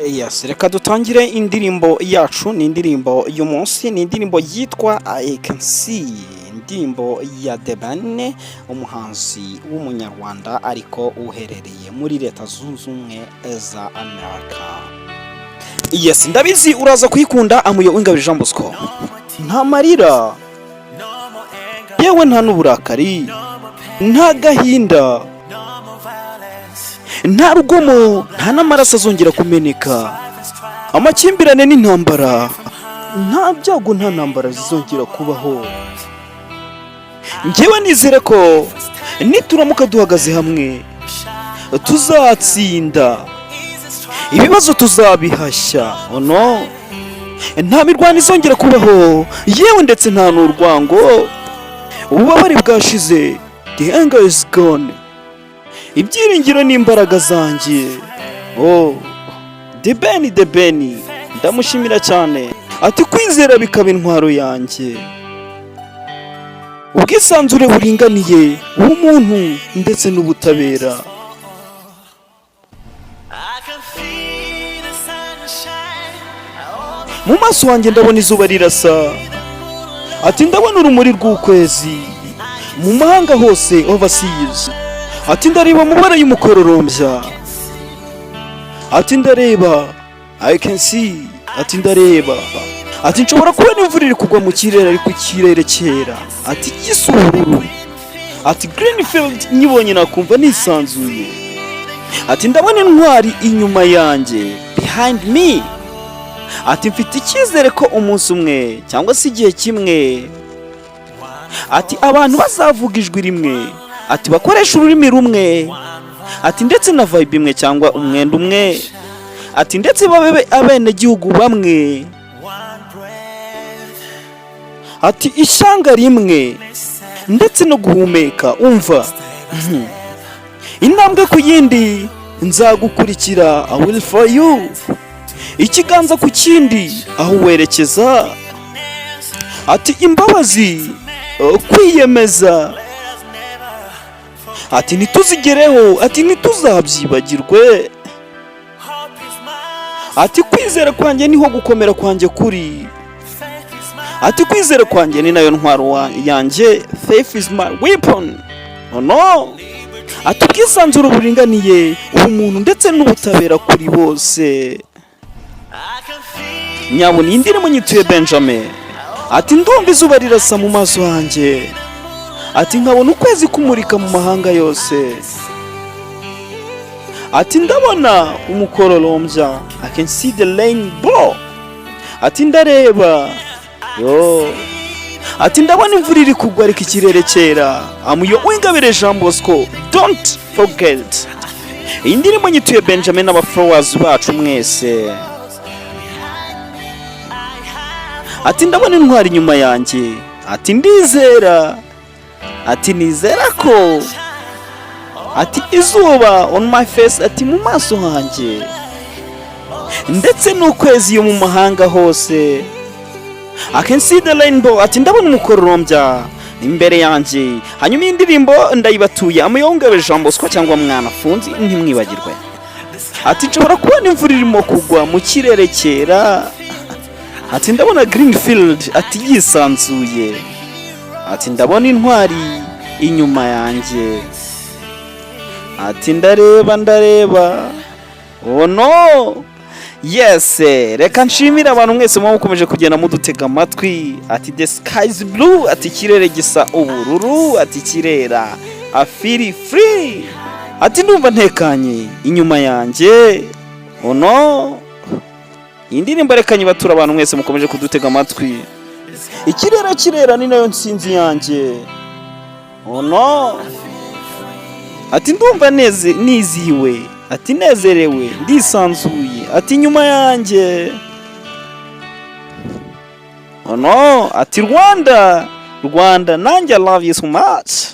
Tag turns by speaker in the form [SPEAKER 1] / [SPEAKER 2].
[SPEAKER 1] Yes, reka dutangire indirimbo yacu. Ni indirimbo y'umunsi, ni indirimbo yitwa I Can See, indirimbo ya The Ben, umuhanzi w'umunyarwanda ariko uherereye muri Leta Zunze Ubumwe za Amerika. Yes, ndabizi uraza kuyikunda. Amuyo Ingabire Jean Bosco. Nta marira, yewe nta n'uburakari, nta gahinda, nta rugomo, nta n'amaraso azongera kumeneka, amakimbirane n'intambara, nta byago, nta ntambara zizongera kubaho. Njyewe nizere ko nituramuka duhagaze hamwe tuzatsinda, ibibazo tuzabihashya. No, nta mirwano izongera kubaho, yewe ndetse nta n'urwango. Ububabare bwashize, the anger is gone, ibyiringiro n'imbaraga zanjye. The Ben ndamushimira cyane, ati kwizera bikaba intwaro yanjye, ubwisanzure buringaniye, ubumuntu ndetse n'ubutabera. Mu maso wanjye ndabona izuba rirasa, ati ndabona urumuri rw'ukwezi mu mahanga hose overseas. Ati ndareba amabara y'umukororombya, ati ndareba I can see, ati ndareba, ati nshobora kubona imvura iri kugwa mu kirere ariko ikirere cyera, ati gisa ubururu, ati Greenfield nyibonye nakumva nisanzuye, ati ndabona intwari inyuma yanjye behind me, ati mfite icyizere ko umunsi umwe cyangwa se igihe kimwe, ati abantu bazavuga ijwi rimwe, ati bakoresha ururimi rumwe, ati ndetse na vibe imwe cyangwa umwenda umwe, ati ndetse babe abenegihugu bamwe, ati ishyanga rimwe ndetse no guhumeka. Umva, intambwe ku yindi nzagukurikira, I will for you, ikiganza ku kindi aho werekeza, ati imbabazi, kwiyemeza, ati ntituzigereho, ati ntituzabyibagirwe, ati kwizera kwanjye niho gukomera kwanjye kuri, ati kwizera kwanjye ni nayo ntwaro yanjye, faith is my weapon. No, ati ubwisanzure buringaniye, ubumuntu ndetse n'ubutabera kuri bose. Nyabona iyi ndirimbo nyituye Benjamin, ati ndumva izuba rirasa mu maso hanjye, ati nkabona ukwezi kumurika mu mahanga yose, ati ndabona umukororombya, I can see the rainbow, ati ndareba, ati ndabona imvura iri kugwa ariko ikirere cyera. Amuyo Ingabire Jean Bosco, don't forget. Iyi ndirimbo nyituye Benjamin n'aba followers bacu mwese, ati ndabona intwari inyuma yanjye, ati ndizera, ati nizera ko, ati izuba on my face, ati mu maso hanjye ndetse n'ukwezi yo mu mahanga hose, I can see the rainbow, ati ndabona umukororombya imbere yanjye. Hanyuma iyi ndirimbo ndayibatuye Amuyo Ingabire Jean Bosco cyangwa mwana funzi, ntimwibagirwe. Ati nshobora kubona imvura irimo kugwa mu kirere cyera, ati ndabona Greenfield, ati yisanzuye, ati ndabona intwari inyuma yanjye, ati ndareba. Oh no, yes, reka nshimira abantu mwese mukomeje kugenda mudutega amatwi. Ati the sky is blue, ati ikirere gisa ubururu, ati kirera, I feel free, ati ndumva ntekanye inyuma yanjye. Oh no, iyi ndirimbo reka nyibatura abantu mwese mukomeje kudutega amatwi. Ikirere kirera ni nayo nsinzi yanjye. Oh no, ati ndumva nizihiwe, ati nezerewe, ndisanzuye, ati nyuma yanjye. Oh no, ati Rwanda nanjye I love you so much.